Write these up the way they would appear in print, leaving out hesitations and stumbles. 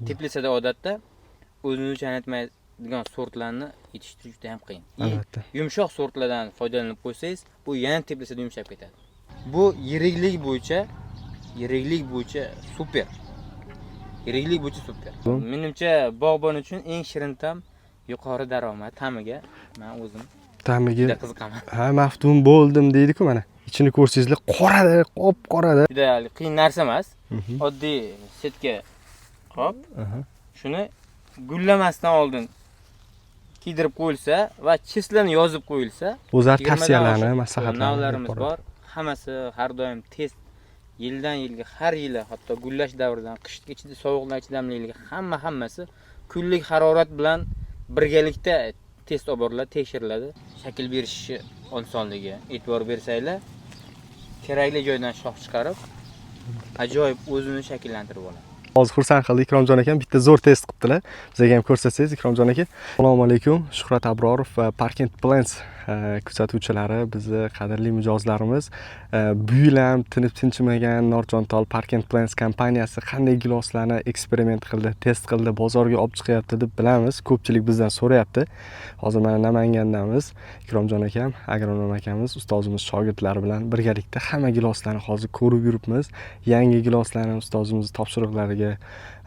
Teplitsada odatda o'zini chaynatmaydigan sortlarni yetishtirish juda ham qiyin. Albatta. Yumshoq sortlardan foydalanib qo'ysangiz, bu yana teplitsada yumshab ketadi. Bu yiriklik bo'yicha super. Yiriklik bo'yicha super. Menimcha bog'bon uchun eng shirin tam yuqori daromad tamiga men o'zim Tamiga juda qiziqaman. ha, maftun bo'ldim deydi-ku mana. Ichini ko'rsangizlar qorada, qop-qorada. Juda qiyin narsa emas. Oddiy setga qop. Shuni gullamasdan oldin kiydirib qo'yilsa va chislarni yozib qo'yilsa, O'zar tavsiyalarni, maslahatlarni bor. Hammasi har doim test yildan yilga, har yili, hatto gullash davridan qishgacha sovuqlar chidamliligiga hammasi kunlik harorat bilan birgalikda test olib boriladi, tekshiriladi. Shakl berishi osonligi, e'tibor bersanglar, kerakli joydan shox chiqarib, ajoyib o'zini shakllantirib oladi. Hozir xursand qildi Ikromjon akam, bitta zo'r test qilibdilar. Bizga ham ko'rsatsangiz Ikromjon aka. Assalomu alaykum. Shuhrat Abrorov va Parkent Plans kuzatuvchilari, bizni qadrli mijozlarimiz. Bu yil ham tinib-tinchimagan Norjontol Parkent Plans kompaniyasi qanday giloslarni eksperiment qildi, test qildi, bozorga olib chiqyapti deb bilamiz. Ko'pchilik bizdan so'rayapti. Hozir mana Namangandamiz. Ikromjon akam, agronom akamiz, ustozimiz shogirdlari bilan birgalikda hamma giloslarni hozir ko'rib yuribmiz. Yangi giloslarni ustozimiz topshiriqlariga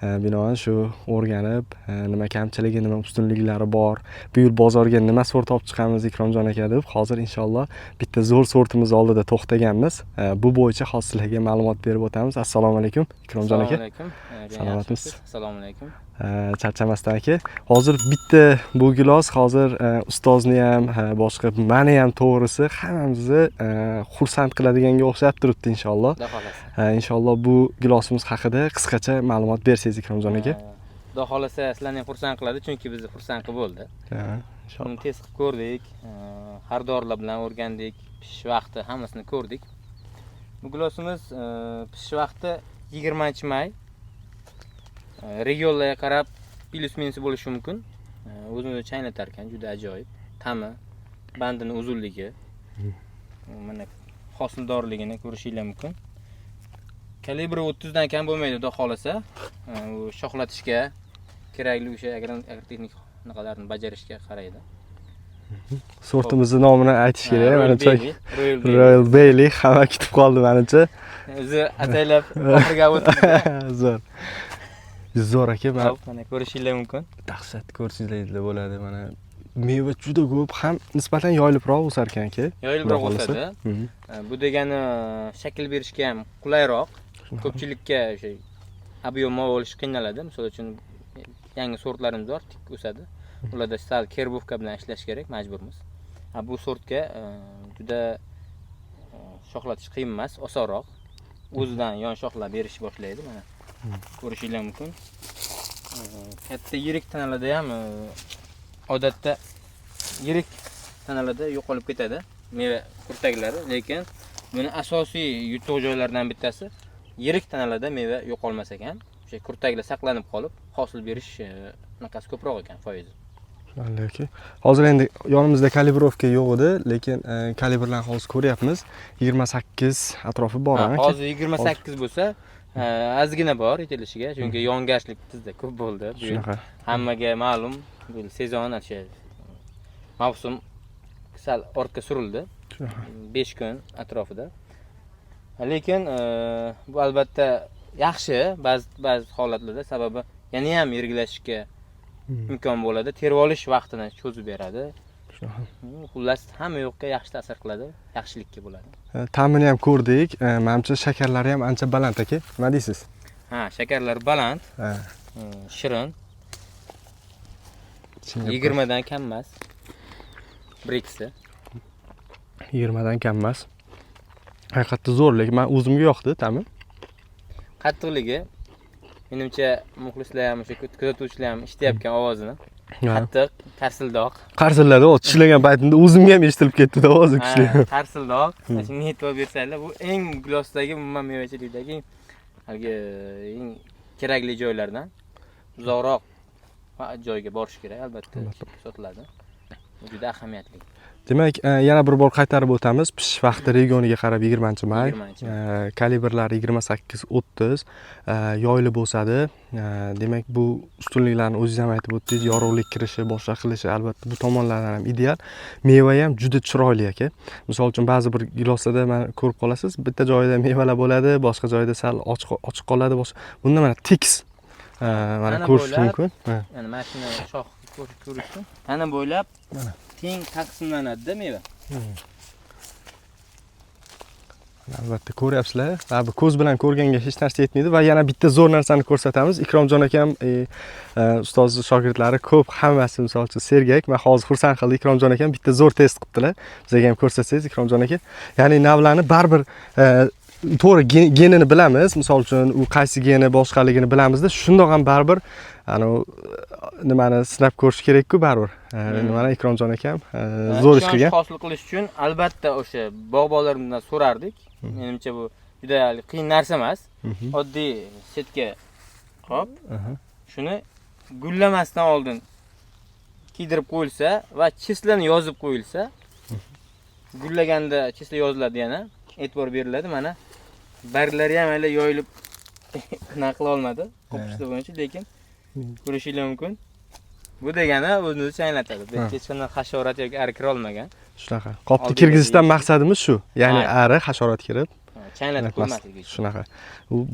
binoan shu o'rganib, nima kamchiligi, nima ustunliklari bor, bu yil bozorga nima sort olib chiqamiz Ikromjon aka deb, hozir inshaalloh bitta zo'r sortimiz oldida to'xtaganmiz. Bu bo'yicha hozir sizlarga ma'lumot berib o'tamiz. Assalomu alaykum Ikromjon aka. Assalomu alaykum. Salomatmisiz? Assalomu alaykum. Charchamasdan aka. Hozir bitta bu gilos hozir ustozni ham, boshqa meni ham to'g'risi hammamizni xursand qiladiganga o'xshab turibdi inshaalloh. Inshaalloh bu gilosimiz haqida qisqacha ma'lumot bersangiz Ikromjon aka. Xudo xolasa sizlarni ham xursand qiladi, chunki bizni xursand qilib bo'ldi. Uni test qilib ko'rdik, har dorilar bilan o'rgandik, pishish vaqti hammasini ko'rdik. Bu gilosimiz pishish vaqti 20-may. Regionlarga qarab plus-minus bo'lishi mumkin. O'zini chaynatar ekan, juda ajoyib. Ta'mi, bandini uzunligi, mana hosildorligini ko'rishingiz mumkin. Kalibri 30 dan kam bo'lmaydi, xudo xolasa. U shoxlatishga kerakli o'sha agrotexnik naqalarni bajarishga qaraydi. Sortimizning nomini aytish kerak, menimcha Royal Bailey hamma kutib qoldi menimcha. O'zi ataylab oxirga o'tdi. Zo'r. Zo'r aka, mana ko'rishingiz mumkin. Dahshat ko'rsangizlar bo'ladi. Mana meva juda ko'p, ham nisbatan yoyilibroq o'sar ekan aka. Yoyilibroq o'sadi. Bu degani shakl berishga ham qulayroq. Ko'pchilikka o'sha ob'yom olish qiynaladi. Misol uchun yangi sortlarimiz bor, tik o'sadi. Ularda sal kerbovka bilan ishlash kerak, majburmiz. Bu sortga juda shoxlatish qiyin emas, osonroq. O'zidan yon shoxlar berish boshlaydi, mana. Ko'rishingiz mumkin. Katta yirik tanalarda ham odatda yirik tanalarda yo'qolib ketadi meva kurtaklari, lekin buni asosiy yutuq joylaridan bittasi yirik tanalarda meva yo'qolmas ekan. O'sha kurtaklar saqlanib qolib, hosil berish naqasi ko'proq ekan, foizi. Aka. Hozir endi yonimizda kalibrovka yo'q edi, lekin kalibrlarni hozir ko'ryapmiz. 28 atrofi bor aka. Hozir 28 bo'lsa, ozgina bor yetilishiga, chunki yongashlik bizda ko'p bo'ldi. Shunaqa. Hammaga ma'lum, bu sezon o'sha mavsum sal ortga surildi. 5 kun atrofida. Lekin bu albatta yaxshi ba'zi holatlarda, sababi yana ham yirgilashishga imkon bo'ladi, terib olish vaqtini cho'zib beradi. Xullas hamma yo'qqa yaxshi ta'sir qiladi, yaxshilikka bo'ladi. Ta'mini ham ko'rdik. Menimcha shakarlari ham ancha baland aka. Nima deysiz? Shakarlar baland. Shirin. 20 dan kam emas. Briksi. 20 dan kam emas. Haqiqatda zo'r, lekin men o'zimga yoqdi ta'mi. Qattiqligi menimcha muxlislar ham o'sha kuzatuvchilar ham eshitayotgan ovozini. Qattiq, qarsildoq. Qarsilladi, tishlagan paytimda o'zimga ham eshitilib ketdi-da ovozi kuchli. Qarsildoq. Shunga e'tibor bersanglar, bu eng gilosdagi umuman mevachilikdagi eng kerakli joylardan uzoqroq joyga borish kerak, albatta sotiladi. Bu juda ahamiyatli. Demak, yana bir bor qaytarib o'tamiz. Pishish vaqti regioniga qarab 20-may, 20-may. kalibrlari 28-30, yoyilib o'sadi. Demak, bu ustunliklarni o'zingiz ham aytib o'tdingiz, yorug'lik kirishi, boshqa qilishi albatta bu tomonlardan ham ideal. Meva ham juda chiroyli aka. Misol uchun ba'zi bir giloslarda mana ko'rib qolasiz, bitta joyida mevalar bo'ladi, boshqa joyda sal ochiq qoladi, boshqa. Bunda mana tekis mana ko'rish mumkin. Ya'ni mashina shox ko'rish uchun mana bo'ylab mana teng taqsimlanadi-da meva. Albatta ko'ryapsizlar. Bu ko'z bilan ko'rganga hech narsa yetmaydi va yana bitta zo'r narsani ko'rsatamiz. Ikromjon akam ustoz shogirdlari ko'p, hammasi misol uchun sergak. Men hozir xursand qildi Ikromjon akam bitta zo'r test qilibdilar. Bizga ham ko'rsatsangiz Ikromjon aka. Ya'ni navlarni baribir to'g'ri genini bilamiz. Misol uchun u qaysi geni boshqaligini bilamizda, shundoq ham baribir nimani sinab ko'rish kerak-ku baribir. Mana Ikromjon akam zo'r ish qilgan. Hosil qilish uchun albatta o'sha bog'bonlarimizdan so'rardik. Menimcha bu juda qiyin narsa emas. Oddiy setga qop, shuni gullamasdan oldin kiydirib qo'yilsa va chislani yozib qo'yilsa, gullaganda chisla yoziladi yana, e'tibor beriladi. Mana barglari ham hali yoyilib naqla olmadi qo'pishda bo'yicha, lekin ko'rishingiz mumkin. Bu degani o'zini changlatadi. Hech qanday hasharot yoki ar kira olmagan. Shunaqa. Qopni kirgizishdan maqsadimiz shu. Ya'ni ari, hasharot kirib changlatib qo'ymaslik. Shunaqa.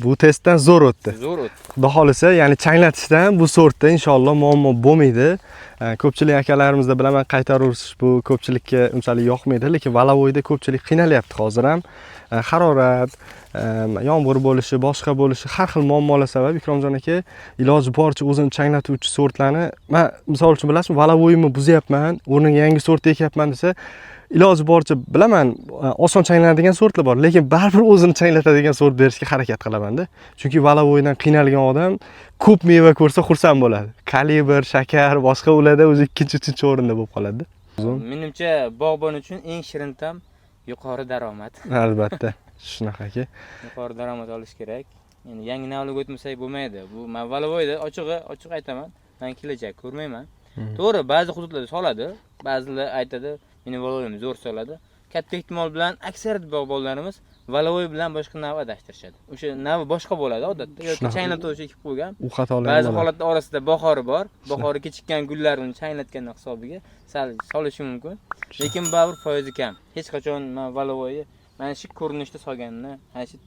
Bu testdan zo'r o'tdi. Zo'r o'tdi. Xudo xolisa, ya'ni changlatishdan bu sortda inshaalloh muammo bo'lmaydi. Ko'pchilik akalarimizda bilaman qaytaruvsiz bu ko'pchilikka unchalik yoqmaydi, lekin valavoyda ko'pchilik qiynalyapti hozir ham. Harorat, yomg'ir bo'lishi, boshqa bo'lishi, har xil muammolar sabab Ikromjon aka iloji boricha o'zini changlatuvchi sortlarni, men misol uchun bilasizmi, valavoyimni buzyapman, o'rniga yangi sort ekyapman desa, iloji boricha bilaman, oson changlanadigan sortlar bor, lekin baribir o'zini changlatadigan sort berishga harakat qilaman-da. Chunki valavoydan qiynalgan odam ko'p meva ko'rsa xursand bo'ladi. Kalibr, shakar, boshqa ularda o'zi ikkinchi, uchinchi o'rinda bo'lib qoladi. Menimcha bog'bon uchun eng shirin tam yuqori daromad. Albatta, shunaqaki. Yuqori daromad olish kerak. Endi yangi navlarga o'tmasak bo'lmaydi. Bu men valavoyda ochiq aytaman, men kelajak ko'rmayman. To'g'ri, ba'zi hududlarda soladi, ba'zilar aytadi, meni valavoyim zo'r soladi. Katta ehtimol bilan aksariyat bog'bonlarimiz valavoy bilan boshqa nav adashtirishadi. O'sha nav boshqa bo'ladi odatda, yoki changlatuvchi ekib qo'ygan. U xatolar ba'zi holatlar orasida bahori bor. Bahori kechikkan gullarni changlatgan hisobiga sal solishi mumkin. Lekin baribir foizi kam. Hech qachon men valavoyni mana shu ko'rinishda solganini, mana shu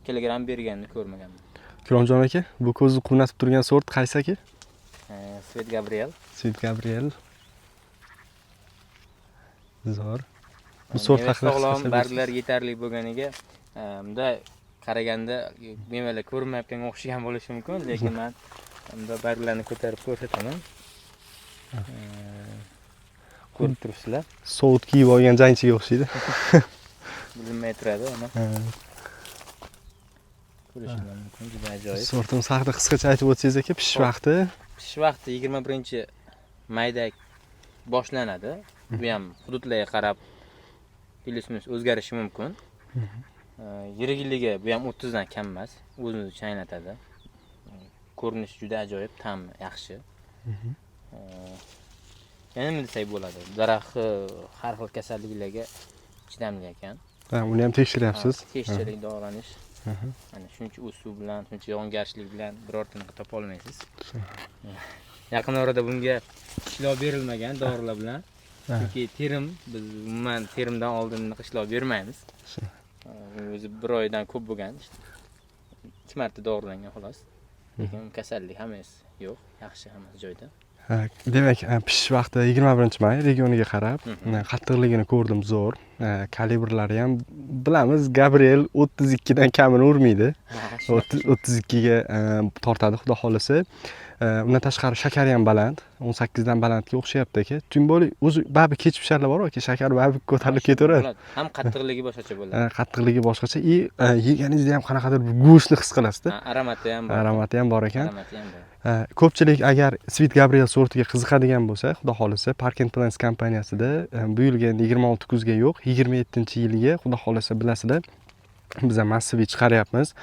kilogramm berganini ko'rmaganman. Ikromjon aka, bu ko'zni quvnatib turgan sort qaysi aka? Svet Gabriel. Svet Gabriel. Zo'r. Bu sort haqida sog'lom, barglar yetarli bo'lganiga, bunda qaraganda mevalar ko'rinmayotganga o'xshagan bo'lishi mumkin, lekin men bunda barglarni ko'tarib ko'rsataman. Ko'rib turibsizlar. Sovut kiyib olgan jangchiga o'xshaydi. Bilinmay turadi, ana. Ko'rishingiz mumkin, juda ajoyib. Sortimiz haqida qisqacha aytib o'tsangiz aka, pishish vaqti? Pishish vaqti 21-mayda boshlanadi. Bu ham hududlarga qarab plyus-minus o'zgarishi mumkin. Yirikiligi bu ham 30 dan kam emas, o'zini changlatadi. Ko'rinishi juda ajoyib, ta'mi yaxshi. Yana nima desak bo'ladi? Daraxti har xil kasalliklarga chidamli ekan. Uni ham tekshiryapsiz. Tekshirib davolanish. Mana shuncha o'suv bilan, shuncha yog'ingarchilik bilan birortani topa olmaysiz. Yaqin orada bunga ishlov berilmagan dorilar bilan. Chunki terim, biz umuman terimdan oldin ishlov bermaymiz. O'zi bir oydan ko'p bo'lgan. 2 marta dorilangan xolos. Lekin kasallik hammasi yo'q, yaxshi hammasi joyida. Demak, pishish vaqti 21-may regioniga qarab, qattiqligini ko'rdim zo'r. Kalibrlari ham bilamiz, Gabriel 32 dan kamini urmaydi. 32 ga tortadi, xudo xolisa. Undan tashqari shakari ham baland, 18 dan balandga o'xshayapti aka. Tungbo'li o'zi baribir kech pisharlar bor aka, shakar baribir ko'tarilib ketaveradi. Ham qattiqligi boshqacha bo'ladi. Qattiqligi boshqacha. Yeganingizda ham qanaqadir bir go'shtni his qilasizda. Aromati ham bor. Aromati ham bor ekan. Aromati ham bor. Ko'pchilik agar Svet Gabriel sortiga qiziqadigan bo'lsa, xudo xolisa, Parkent Plants kompaniyasida bu yilga 26 kuzga yo'q, 27-yilga xudo xolisa bilasizlar, biz ham massiviy chiqaryapmiz.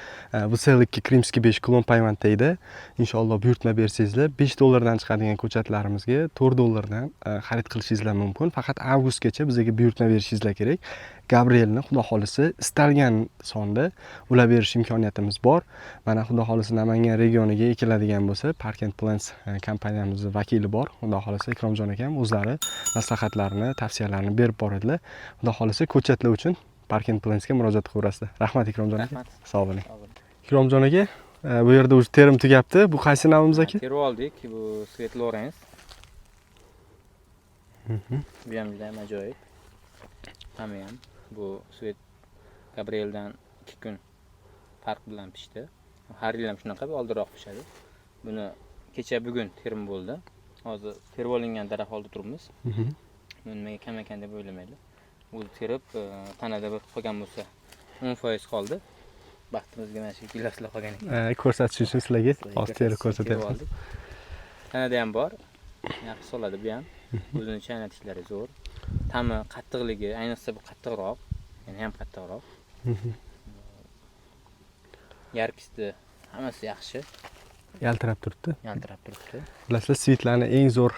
Bu sellikki Krimskiy 5 klon payvand deydi. Inshaalloh buyurtma bersangizlar, $5 chiqadigan ko'chatlarimizga $4 xarid qilishingiz mumkin. Faqat avgustgacha bizga buyurtma berishingiz kerak. Gabrielni xudo xolisi istalgan sonda ulab berish imkoniyatimiz bor. Mana xudo xolisi Namangan regioniga ekiladigan bo'lsa, Park and Plants kompaniyamizning vakili bor. Xudo xolisi Ikromjon akam o'zlari maslahatlarini, tavsiyalarini berib boradilar. Xudo xolisi ko'chatlar uchun Park and Plantsga murojaat qilaverasizlar. Rahmat Ikromjon aka. Sog' bo'ling. Ikromjon aka, bu yerda o'zi terim tugabdi. Bu qaysi navimiz aka? Terib oldik. Bu Sweet Lawrence. Bu ham juda ajoyib. Hamma ham bu Sweet Gabrieldan 2 kun farq bilan pishdi. Har yil ham shunaqa, oldinroq pishadi. Buni kecha bugun terim bo'ldi. Hozir terib olingan daraxt oldi turibmiz. Buni nimaga kam ekan deb o'ylamaylik. O'zi terib tanada bir qolgan bo'lsa 10% qoldi. Baxtimizga mana shu kiloslar qolgan ekan. Ko'rsatish uchun sizlarga hozir terib ko'rsatyapmiz. Tanada ham bor. Yaxshi soladi bu ham. O'zini chaynatishlari zo'r. Ta'mi qattiqligi, ayniqsa bu qattiqroq, yana ham qattiqroq. Yarkisi hammasi yaxshi. Yaltirab turibdi. Yaltirab turibdi. Bilasizlar, Sweetlarning eng zo'r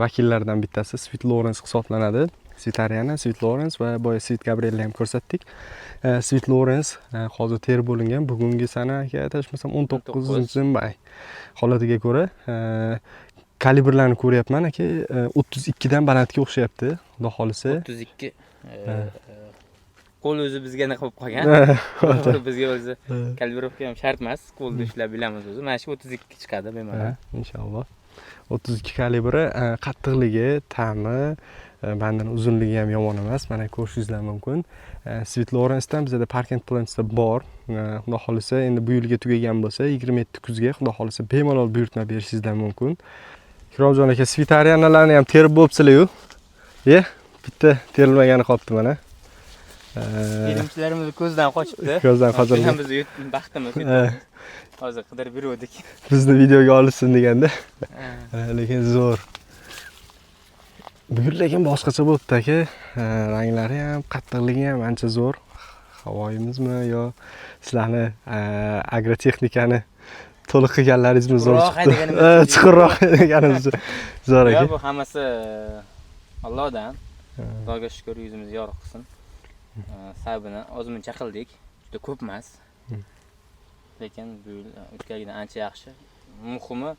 vakillaridan bittasi Sweet Lawrence hisoblanadi. Sweet Ariana, Sweet Lawrence va boya Sweet Gabrielni ham ko'rsatdik. Sweet Lawrence hozir terib bo'lingan. Bugungi sanaga adashmasam 19-may holatiga ko'ra kalibrlarni ko'ryapman aka, 32 dan balandga o'xshayapti. Xudo xolisa 32. Qo'l o'zi bizga nima qilib qolgan. Bizga o'zi kalibrovka ham shart emas. Qo'lda ushlab bilamiz o'zi. Mana shu 32 chiqadi bemalol. Inshaalloh. 32 kalibri, qattiqligi, ta'mi, bandini uzunligi ham yomon emas. Mana ko'rishingiz mumkin. Sweet Lawrence'dan bizda Park and Plants'da bor. Xudo xolisa endi bu yilga tugagan bo'lsa, 27 kuzga xudo xolisa bemalol buyurtma berishingiz mumkin. Ikromjon aka, Sweet Arianalarni ham terib bo'libsizlar-ku. Bitta terilmagani qolibdi mana. Filmchilarimiz ko'zdan qochibdi. Ko'zdan qochibdi. Biz baxtimiz. Hozir qidirib yurdik. Bizni videoga olishsin deganda. Lekin zo'r. Bu yil lekin boshqacha bo'libdi aka. Ranglari ham, qattiqligi ham ancha zo'r. Havoyimizmi yo sizlarni agrotexnikani to'liq qilganlaringizmi zo'r chiqdi. Chuqurroq deganimiz zo'r aka. Bu hammasi Allohdan. Xudoga shukr, yuzimiz yorug' qilsin. Sabini ozmuncha qildik. Juda ko'p emas. Lekin bu yil o'tgangidan ancha yaxshi. Muhimi,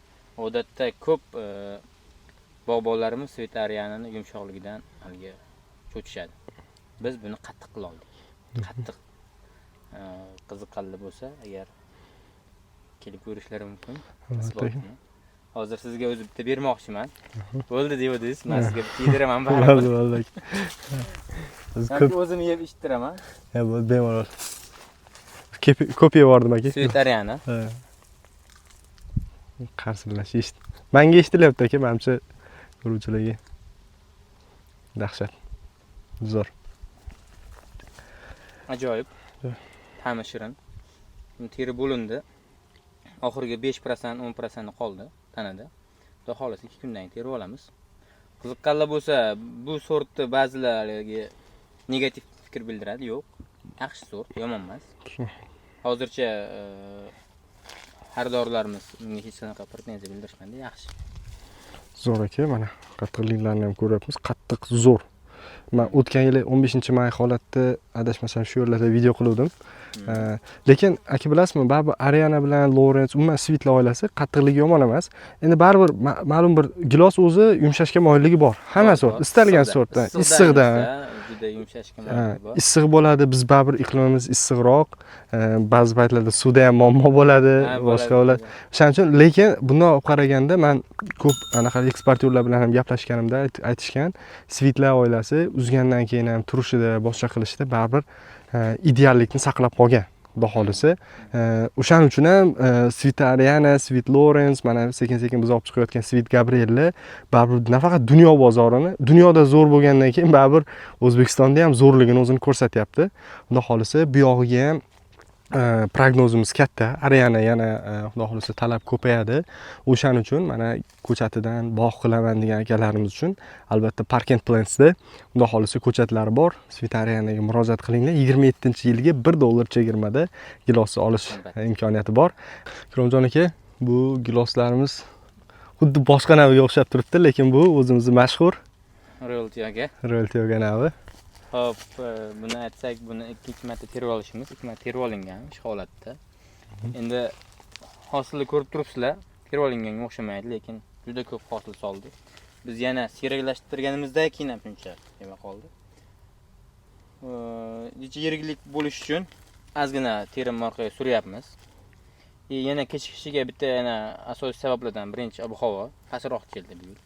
odatda ko'p bog'bonlarimiz Sweet Arianani yumshoqligidan haligi cho'chishadi. Biz buni qattiq qila oldik. Qattiq qiziqqanlar bo'lsa, agar kelib ko'rishlari mumkin. Hozir sizga o'zi bitta bermoqchiman. Bo'ldi deyotdingiz, men sizga yediraman baribir. Bo'ldi. Men o'zim yeb ichtiraman. Bo'ldi, bemalol. Ko'p yevordim aka. Sweet Ariana. Qarsillash eshit. Menga eshitilyapti aka, menimcha ko'ruvchilarga. Dahshat. Zo'r. Ajoyib. Ta'mi shirin. Teri bo'lindi. Oxirgi 5%, 10% qoldi tanada. Xudo xolasa 2 kundan terib olamiz. Qiziqqanlar bo'lsa, bu sortni ba'zilarga negativ fikr bildiradi. Yo'q. Yaxshi sort, yomon emas. Hozircha xaridorlarimiz bunga hech qanaqa pretenziya bildirishmadi, yaxshi. Zo'r aka, mana qattiqliklarni ham ko'ryapmiz. Qattiq zo'r. Men o'tgan yili 15-may holatda adashmasam shu yerlarda video qildim. Lekin aka bilasizmi, baribir Ariana bilan Lawrence, umuman Sweetlar oilasi qattiqligi yomon emas. Endi baribir ma'lum bir gilos o'zi yumshashga moyilligi bor. Hamma sort, istalgan sortdan, issiqdan juda yumshashga moyilligi bor. Issiq bo'ladi, biz baribir iqlimimiz issiqroq, ba'zi paytlarda suvda ham muammo bo'ladi, boshqa bo'ladi. Shuning uchun, lekin bundan olib qaraganda men ko'p anaqa eksportyorlar bilan ham gaplashganimda aytishgan, Sweetlar oilasi uzgandan keyin ham turishida, boshqa qilishda baribir ideallikni saqlab qolgan. Xudo xolisa. O'shaning uchun ham Sweet Ariana, Sweet Lawrence, mana sekin-sekin biz olib chiqayotgan Sweet Gabrielni baribir nafaqat dunyo bozorini, dunyoda zo'r bo'lgandan keyin baribir O'zbekistonda ham zo'rligini o'zini ko'rsatyapti. Xudo xolisa, bu yog'iga ham prognozimiz katta. Ariyani yana xudo xolisa talab ko'payadi. O'shaning uchun mana ko'chatidan bog' qilaman degan akalarimiz uchun albatta Parkent Plants'da xudo xolisa ko'chatlari bor. Svitariyaga murojaat qilinglar. 27-yilga $1 chegirmada gilosni olish imkoniyati bor. Ikromjon aka, bu giloslarimiz xuddi boshqa naviga o'xshab turibdi, lekin bu o'zimizning mashhur Royal Tioga navi. Hop, buni aytsak, buni ikkinchi marta terib olishimiz, ikki marta terib olingan shu holatda. Endi hosilni ko'rib turibsizlar, terib olinganga o'xshamaydi, lekin juda ko'p hosil soldi. Biz yana siyraklashtirganimizdan keyin ham shuncha nima qoldi. Yiriklik bo'lish uchun ozgina terim orqaga suryapmiz. Yana kechikishiga bitta yana asosiy sabablardan birinchi ob-havo pastroq keldi bu yil.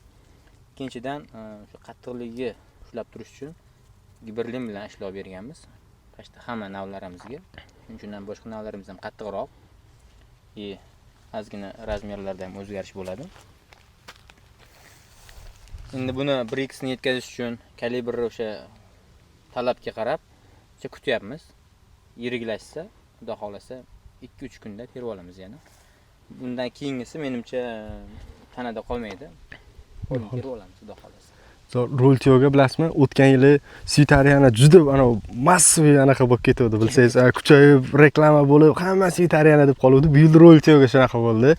Ikkinchidan shu qattiqligiga ushlab turish uchun giberlin bilan ishlov berganmiz. Qashta hamma navlarimizga. Shuning uchun ham boshqa navlarimiz ham qattiqroq. Ozgina razmerlarda ham o'zgarish bo'ladi. Endi buni 1x ni yetkazish uchun kalibr o'sha talabga qarab kutyapmiz. Yiriklashsa, xudo xolasa 2-3 kunda terib olamiz yana. Bundan keyingisi menimcha tanada qolmaydi. Terib olamiz, xudo xolasa. Royal Tioga bilasizmi? O'tgan yili Svitariyani juda ana massiv anaqa bo'lib ketdi, bilsangiz, kuchayib reklama bo'lib, hamma Svitariyani deb qoluvdi. Bu yil Royal Tioga shunaqa bo'ldi.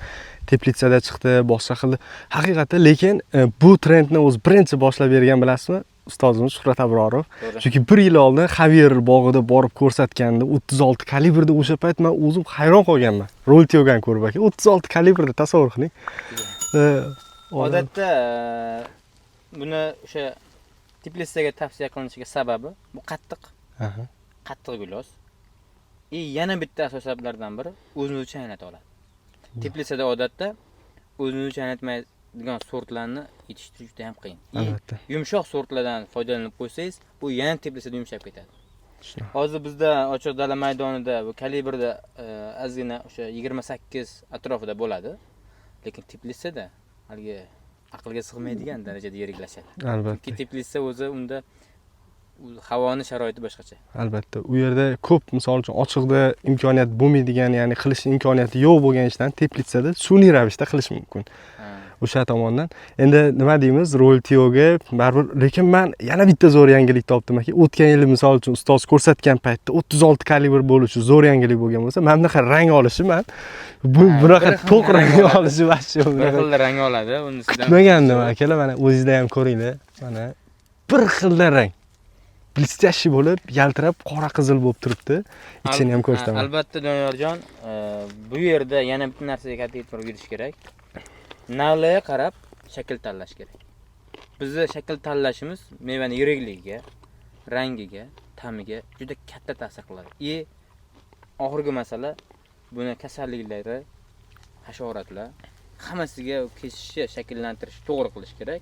Teplitsada chiqdi, boshqa qildi. Haqiqatan, lekin bu trendni o'zi birinchi boshlab bergan bilasizmi? Ustozimiz Shuhrat Abrorov. Chunki 1 yil oldin Xavier bog'ida borib ko'rsatganda 36 kalibrda o'sha payt men o'zim hayron qolganman. Royal Tiogani ko'rib aka, 36 kalibrda tasavvur qiling. Odatda buni o'sha Teplitsaga tavsiya qilinishiga sababi bu qattiq. Qattiq gilos. Yana bitta asosiy sabablardan biri o'zini chaynata oladi. Teplitsada odatda o'zini chaynatmaydigan sortlarni yetishtirish juda ham qiyin. Albatta. Yumshoq sortlardan foydalanib qo'ysangiz, bu yana Teplitsada yumshab ketadi. Hozir bizda ochiq dala maydonida bu kalibrda ozgina o'sha 28 atrofida bo'ladi. Lekin Teplitsada haligi aqlga sig'maydigan darajada yiriklashadi. Albatta. Chunki Teplitsa o'zi unda havoni sharoiti boshqacha. Albatta. U yerda ko'p, misol uchun, ochiqda imkoniyat bo'lmaydigan, ya'ni qilish imkoniyati yo'q bo'lgan ishdan Teplitsada sun'iy ravishda qilish mumkin. O'sha tomondan. Endi nima deymiz? Royal Tioga baribir, lekin men yana bitta zo'r yangilik topdim aka. O'tgan yili misol uchun ustoz ko'rsatgan paytda 36 kalibr bo'lishi zo'r yangilik bo'lgan bo'lsa, men bunaqa rang olishi men bunaqa to'q rang olishi vashsho. Bir xil rang oladi, unisidan. Kutmagandim akalar, mana o'zingizda ham ko'ringlar. Mana bir xil rang. Blistyashi bo'lib, yaltirab qora qizil bo'lib turibdi. Ichini ham ko'rsataman. Albatta Doniyorjon, bu yerda yana bitta narsaga katta e'tibor berish kerak. Navlarga qarab shakl tanlash kerak. Bizning shakl tanlashimiz mevani yirikligiga, rangiga, ta'miga juda katta ta'sir qiladi. Oxirgi masala buni kasalliklari, hasharotlar hammasiga kesishni, shakllantirish, to'g'ri qilish kerak.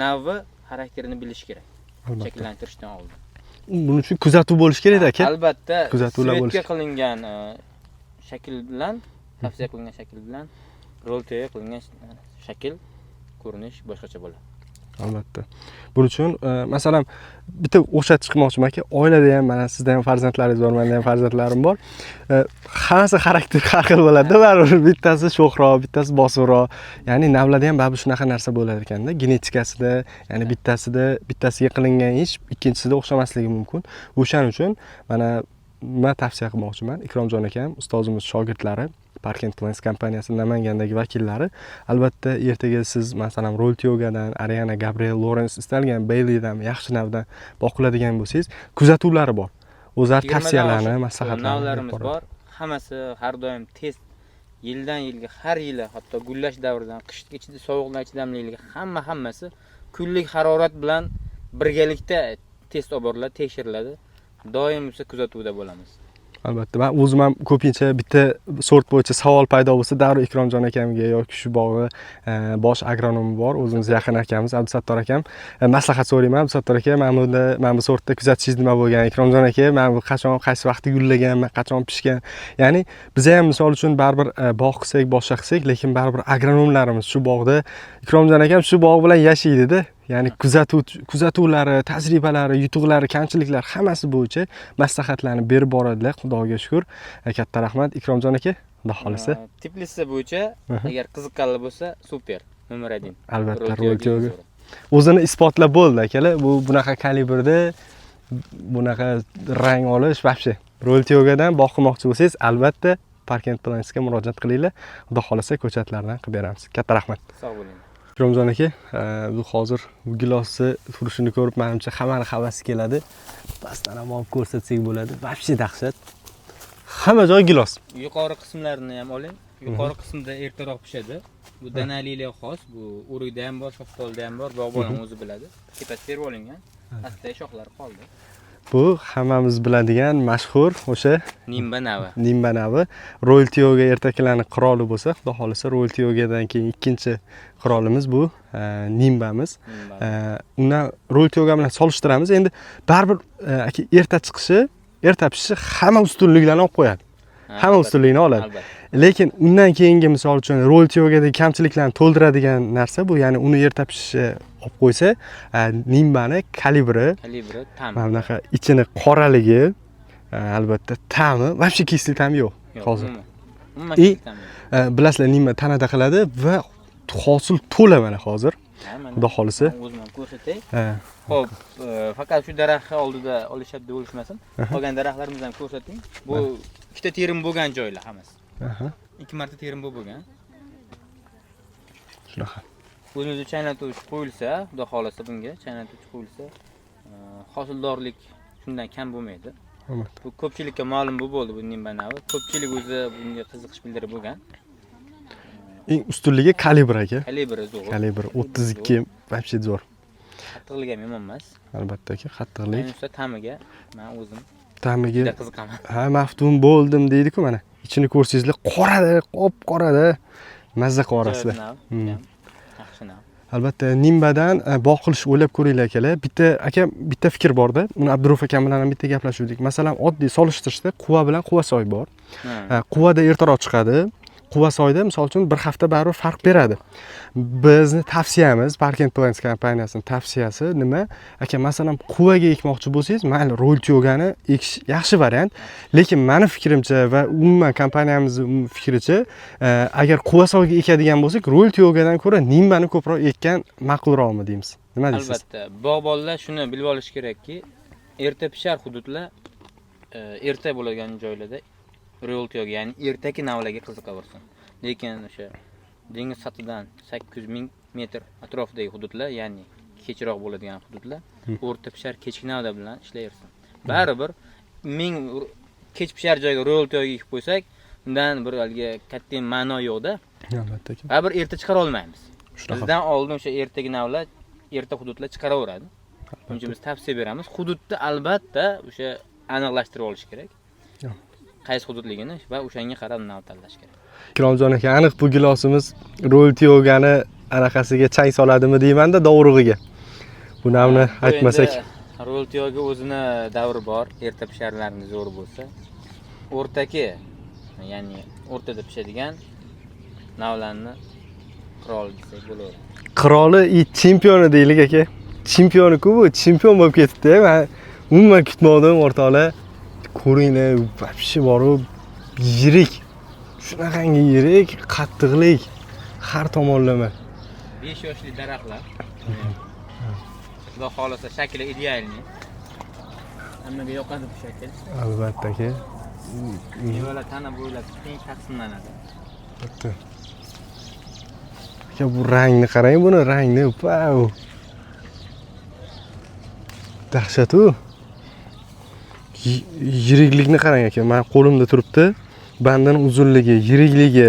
Navi xarakterini bilish kerak. Shakllantirishdan oldin. Buning uchun kuzatuv bo'lish kerak aka. Albatta, kuzatuvlar bo'lish. Svetga qilingan shakl bilan, tavsiya qilingan shakl bilan Royal Tioga qilingan shakl, ko'rinish boshqacha bo'ladi. Albatta. Buning uchun masalan bitta o'xshatib chiqmoqchiman aka, oilada ham mana sizda ham farzandlaringiz bor, menda ham farzandlarim bor. Hammasi xarakter har xil bo'ladi, baribir bittasi sho'xroq, bittasi bosiqroq. Ya'ni navlarda ham baribir shunaqa narsa bo'lar ekanda, genetikasida, ya'ni bittasiga qilingan ish ikkinchisida o'xshamasligi mumkin. O'shaning uchun mana men tavsiya qilmoqchiman, Ikromjon akam, ustozimiz shogirdlari, Parkent Plants kompaniyasi Namangandagi vakillari, albatta ertaga siz masalan Royal Tiogadan, Ariana Gabriel Lawrence istalgan Baileydan yaxshi navdan boqiladigan bo'lsangiz, kuzatuvlari bor. O'zlari tavsiyalarni, maslahatlarni navlarimiz bor. Hammasi har doim test yildan yilga, har yili, hatto gullash davridan qishgacha sovuqlar chidamliligiga hammasi kunlik harorat bilan birgalikda test olib boriladi, tekshiriladi. Doim o'sha kuzatuvda bo'lamiz. Albatta, men o'zim ham ko'pincha bitta sort bo'yicha savol paydo bo'lsa, darrov Ikromjon akamga yoki shu bog'i bosh agronomi bor, o'zimiz yaqin akamiz Abdusattor akam, maslahat so'rayman. Abdusattor aka, men bu sortda kuzatishingiz nima bo'lgan? Ikromjon aka, men bu qachon, qaysi vaqtda gullagan, qachon pishgan? Ya'ni biz ham misol uchun baribir bog' qilsak, boshqa qilsak, lekin baribir agronomlarimiz shu bog'da, Ikromjon akam shu bog' bilan yashaydi-da. ya'ni kuzatuvlari, tajribalari, yutuqlari, kamchiliklari hammasi bo'yicha maslahatlarni berib boradilar. Xudoga shukr. Katta rahmat Ikromjon aka. Xudo xolisa. Teplitsa bo'yicha agar qiziqqanlar bo'lsa, super. Nomer 1. Albatta, Royaltyoga o'zini isbotlab bo'ldi akalar. Bu bunaqa kalibrda bunaqa rang olish вообще. Royaltyogadan boqmoqchi bo'lsangiz, albatta Parkent Plansga murojaat qilinglar. Xudo xolisa ko'chatlardan qilib beramiz. Katta rahmat. Sog' bo'ling. Ikromjon aka, bu hozir bu gilosni turishini ko'rib, menimcha hammani havasi keladi. Pastdan ham olib ko'rsatsak bo'ladi. Вообще dahshat. Hamma joy gilos. Yuqori qismlarini ham oling. Yuqori qismda ertaroq pishadi. Bu danalilar xos, bu o'rikda ham bor, shaftolida ham bor, bog'bon o'zi biladi. Tepasi terib olingan. Pastda shoxlari qoldi. Bu hammamiz biladigan mashhur o'sha Nimba navi. Nimba navi Royaltyoga ertaklarning qiroli bo'lsa, xudo xolisa Royaltyogadan keyin ikkinchi qirolimiz bu Nimbamiz. Undan Royaltyoga bilan solishtiramiz. Endi baribir aka erta chiqishi, erta pishishi hamma ustunliklarni olib qo'yadi. Hamma ustunlikni oladi. Lekin undan keyingi misol uchun Royaltyogadagi kamchiliklarni to'ldiradigan narsa bu, ya'ni uni erta pishishi olib qo'ysa, Nimbani kalibri, ta'mi. Mana bunaqa ichini qoraligi, albatta ta'mi, вообще kislik ta'mi yo'q hozir. Bilasizlar, Nimba tanada qiladi va hosil to'la mana hozir. Xudo xolisa. O'zim ko'rsatay. Xo'p, faqat shu daraxtni oldida olishadi deb o'ylashmasin. Qolgan daraxtlarimizni ham ko'rsating. Bu ikkita terim bo'lgan joylar hammasi. Ikki marta terim bo'lgan. Shunaqa. O'zimizda chaynatuvchi qo'yilsa, xudo xolasa bunga chaynatuvchi qo'yilsa, hosildorlik shundan kam bo'lmaydi. Bu ko'pchilikka ma'lum bo'ldi bu Nimba navi. Ko'pchilik o'zi bunga qiziqish bildirib bo'lgan. Eng ustunligi kalibr aka. Kalibri zo'r. Kalibr 32 вообще zo'r. Qattiqligi ham yomon emas. Albatta aka, qattiqlik. Ayniqsa ta'miga men o'zim ta'miga qiziqaman. Ha, maftun bo'ldim deydi-ku mana. Ichini ko'rsangizlar, qorada, qop-qorada. Mazza qorasizlar. Yaxshi nav. Albatta Nimbadan bog' qilish o'ylab ko'ringlar akalar. Bitta fikr bor-da. Uni Abduruf akam bilan ham bitta gaplashuvdik. Masalan, oddiy solishtirishda quva bilan quvasoy bor. Quvada ertaroq chiqadi. Quvasoyda misol uchun bir hafta baribir farq beradi. Bizni tavsiyamiz, Parkent Plants kompaniyasining tavsiyasi nima? Aka, masalan, quvaga ekmoqchi bo'lsangiz, mayli Royaltyogani ekish yaxshi variant, lekin meni fikrimcha va umuman kompaniyamizning fikricha, agar quvasoyga ekadigan bo'lsak, Royaltyogadan ko'ra Nimbani ko'proq ekkan ma'qulroqmi deymiz. Nima deysiz? Albatta, bog'bonlar shuni bilib olish kerakki, erta pishar hududlar, erta bo'lgan joylarda Royaltyoga, ya'ni ertaki navlarga qiziqaversin. Lekin o'sha dengiz sathidan 800 ming metr atrofidagi hududlar, ya'ni kechroq bo'ladigan hududlar, o'rta pishar kechki navda bilan ishlayversin. Baribir ming kech pishar joyga Royaltyoga ekib qo'ysak, undan bir haligi katta ma'no yo'q-da. Albatta. Baribir erta chiqara olmaymiz. Bizdan oldin o'sha ertagi navlar, erta hududlar chiqaraveradi. Shuning uchun biz tavsiya beramiz. Hududni albatta o'sha aniqlashtirib olish kerak. Qaysi hududligini va o'shanga qarab nav tanlash kerak. Ikromjon aka, aniq bu gilosimiz Royaltyogani anaqasiga chang soladimi deyman-da, dovrug'iga. Bu navni aytmasak. Royaltyoga o'zini davri bor, erta pisharlarning zo'r bo'lsa, o'rtaki, ya'ni o'rtada pishadigan navlarni qirol desak bo'laveradi. Qiroli chempioni deylik aka. Chempioni-ku bu, chempion bo'lib ketibdi. Men umuman kutmadim o'rtoqlar. Ko'ringlar, вообще borib yirik. Shunaqangi yirik, qattiqlik har tomonlama. 5 yoshli daraxtlar. Xudo xolasa shakli idealni. Hammaga yoqadi bu shakl. Albatta aka. Mevalar tana bo'ylab keng taqsimlanadi. Albatta. Aka, bu rangni qarang, buni rangni, wow. Dahshat-u. Yiriklikni qarang aka, men qo'limda turibdi. Bandining uzunligi, yirikligi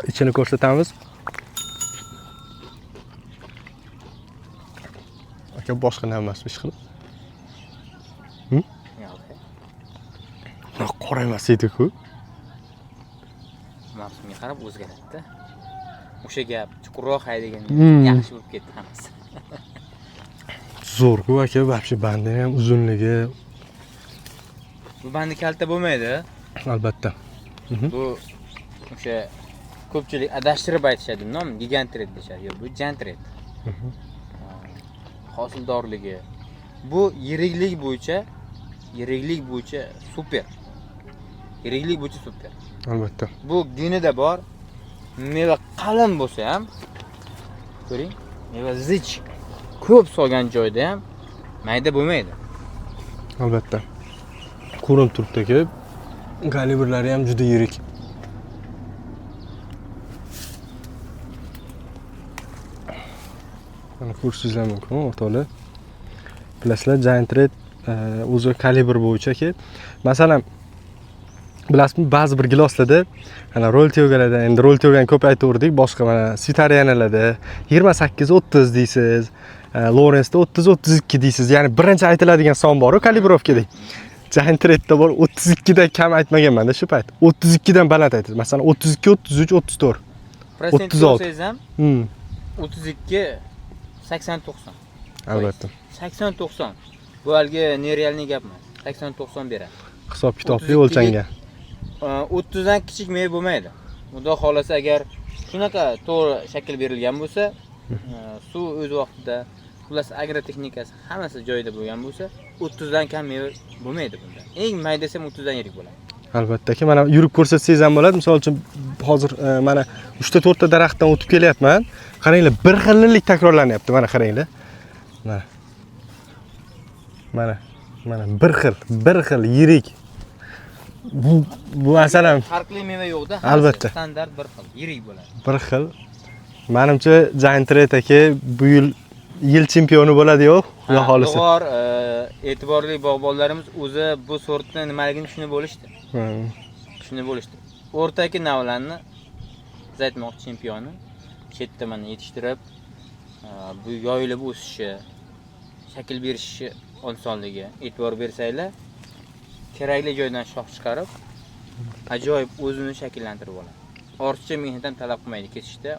ichini ko'rsatamiz. Aka, boshqa nima emasmi ish qilib? Yo'q. Qora emas edi-ku. Mavsumga qarab o'zgaradi-da. O'sha gap chuqurroq haydagan yaxshi bo'lib ketdi hammasi. Zo'r-ku aka, вообще bandining ham uzunligi. Bu bandi kalta bo'lmaydi. Albatta. Bu o'sha ko'pchilik adashtirib aytishadi, nom gigantret deyishadi. Yo'q, bu jantret. hosildorligi. Bu yiriklik bo'yicha super. Yiriklik bo'yicha super. Albatta. Bu genida bor. Meva qalin bo'lsa ham, ko'ring, meva zich ko'p solgan joyda ham mayda bo'lmaydi. Albatta. Ko'rinib turibdi-ki, kalibrlari ham juda yirik. Mana ko'rishingiz mumkin, o'rtoqlar. Bilasizlar, Giant Red o'zi kalibr bo'yicha-ki, masalan, bilasizmi, ba'zi bir giloslarda ana royalty yo'g'alarda, endi royalty yo'g'ani ko'p aytib boshqa mana Sitarianalarda 28-30 deysiz, Lorenzda 30-32 deysiz. Ya'ni birinchi aytiladigan son bor-ku kalibrovkada. Giant Redda bor 32 dan kam aytmaganman-da shu payt. 32 dan baland aytasiz. Masalan 32, 33, 34. Prosent olsangiz ham 32 80-90. Albatta. 80-90. Bu halgi nerealniy gap emas. 80-90 beradi. Hisob kitobli o'lchangan. 30 dan kichik meva bo'lmaydi. Xudo xolasa agar shunaqa to'g'ri shakl berilgan bo'lsa, suv o'z vaqtida, xullas agrotexnikasi hammasi joyida bo'lgan bo'lsa, 30 dan kam meva bo'lmaydi bunda. Eng maydasi ham 30 dan yirik bo'ladi. Albatta-ki, mana yurib ko'rsatsangiz ham bo'ladi. Misol uchun hozir mana 3-4 ta daraxtdan o'tib kelyapman. Qaranglar, bir xillik takrorlanyapti. Mana qaranglar. Mana bir xil yirik. Bu masalan farqli meva yo'qda. Albatta. Standart bir xil, yirik bo'ladi. Bir xil. Menimcha Giant Red aka bu yil chempioni bo'ladi-yu, xudo xolisa. Bor, e'tiborli bog'bonlarimiz o'zi bu sortni nimaligini tushunib bo'lishdi. O'rtaki navlarni biz aytmoqchi chempioni chetda mana yetishtirib, bu yoyilib o'sishi, shakl berishi osonligi e'tibor bersanglar, kerakli joydan shox chiqarib, ajoyib o'zini shakllantirib oladi. Ortiqcha mehnat ham talab qilmaydi kesishda.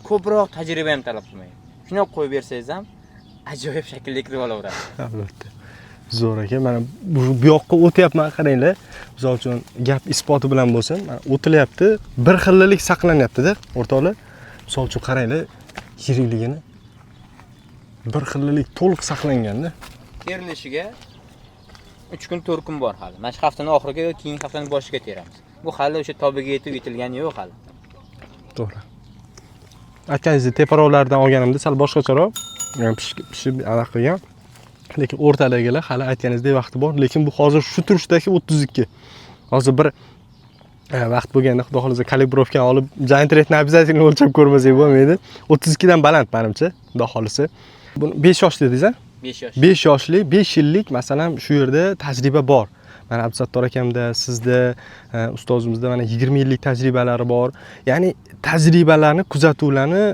Ko'proq tajriba ham talab qilmaydi. Shuni qo'yib bersangiz ham ajoyib shaklga kirib olaveradi. Albatta. Zo'r aka, mana bu yoqqa o'tyapman, qaranglar. Misol uchun gap isboti bilan bo'lsin, mana o'tilyapti, bir xillik saqlanyapti-da, o'rtoqlar. Misol uchun qaranglar, yirikligini. Bir xillik to'liq saqlangan-da. Terilishiga 3 kun, 4 kun bor hali. Mana shu haftaning oxiriga yoki keyingi haftaning boshiga teramiz. Bu hali o'sha tobiga yetib yetilgani yo'q hali. To'g'ri. Aytganingizdek, teparoqlardan olganimda sal boshqacharoq pishib aniq qilgan. Lekin o'rtadagilar hali aytganingizdek vaqti bor, lekin bu hozir shu turishdagi 32. Hozir bir vaqt bo'lganda xudo xolisa kalibrovkani olib Giant Redni обязательно o'lchab ko'rmasak bo'lmaydi. 32 dan baland menimcha, xudo xolisa. Buni 5 yoshli dedingiz-a? 5 yosh. 5 yoshli, 5 yillik masalan shu yerda tajriba bor. Mana Abdusattor akamda, sizda, ustozimizda mana 20 yillik tajribalari bor. Ya'ni tajribalarni, kuzatuvlarni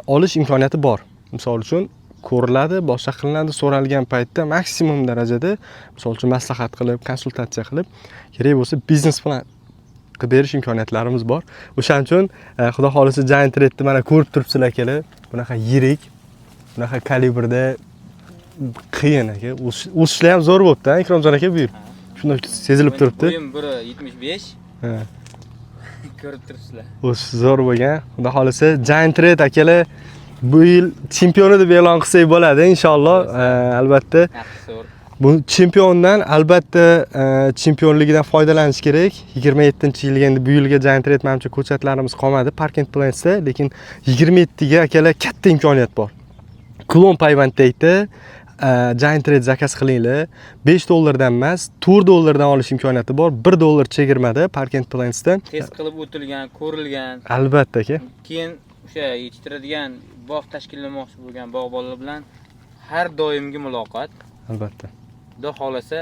olish imkoniyati bor. Misol uchun ko'riladi, boshqa qilinadi, so'ralgan paytda maksimum darajada misol uchun maslahat qilib, konsultatsiya qilib, kerak bo'lsa biznes plan qilib berish imkoniyatlarimiz bor. O'shaning uchun xudo xolisa Giant Redni mana ko'rib turibsizlar akalar, bunaqa yirik, bunaqa kalibrda qiyin aka. O'sishlar ham zo'r bo'pti-a, Ikromjon aka, buyur. Shunday sezilib turibdi. Bo'yim 1.75. Ko'rib turibsizlar. O'sh zo'r bo'lgan. Xudo xolisa Giant Red akalar bu yil chempioni deb e'lon qilsak bo'ladi inshaalloh. Albatta. Bu chempiondan albatta chempionligidan foydalanish kerak. 27-yilga endi bu yilga Giant Red menimcha ko'chatlarimiz qolmadi Parkent Plansda, lekin 27 ga akalar katta imkoniyat bor. Klon payvandda Giant Red zakaz qilinglar. $5 dan emas, $4 dan olish imkoniyati bor. $1 chegirmada Parkent Plansda. Test qilib o'tilgan, ko'rilgan. Albatta aka. Keyin o'sha yetishtiradigan bog' tashkillamoqchi bo'lgan bog'bonlar bilan har doimgi muloqot. Albatta. Xudo xolasa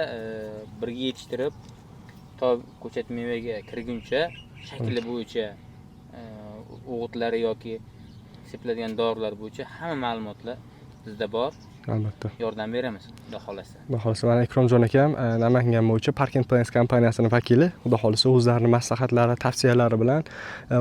birga yetishtirib, to ko'chat mevaga kirguncha shakli bo'yicha o'g'itlari yoki sepiladigan dorilar bo'yicha hamma ma'lumotlar bizda bor. Albatta. Yordam beramiz, xudo xolasa. Xudo xolasa, mana Ikromjon akam Namangan bo'yicha Parkent Plans kompaniyasining vakili. Xudo xolasa o'zlarining maslahatlari, tavsiyalari bilan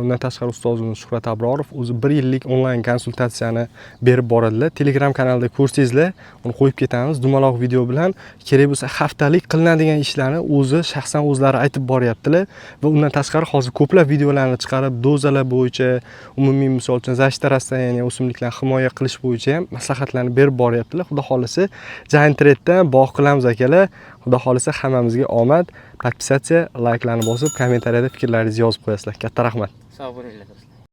undan tashqari ustozimiz Shuhrat Abrorov o'zi 1 yillik onlayn konsultatsiyani berib boradilar. Telegram kanalida ko'rsangizlar, uni qo'yib ketamiz dumaloq video bilan. Kerak bo'lsa haftalik qilinadigan ishlarni o'zi shaxsan o'zlari aytib boryaptilar va undan tashqari hozir ko'plab videolarni chiqarib, dozalar bo'yicha, umumiy misol uchun zashta rastlayani o'simliklarni himoya qilish bo'yicha ham maslahatlarni berib boryaptilar. qilyaptilar. Xudo xolisa Giant Trade'dan bog' qilamiz akalar. Xudo xolisa hammamizga omad. Podpisatsiya, layklarni bosib, kommentariyada fikrlaringizni yozib qo'yasizlar. Katta rahmat. Sog' bo'linglar do'stlar.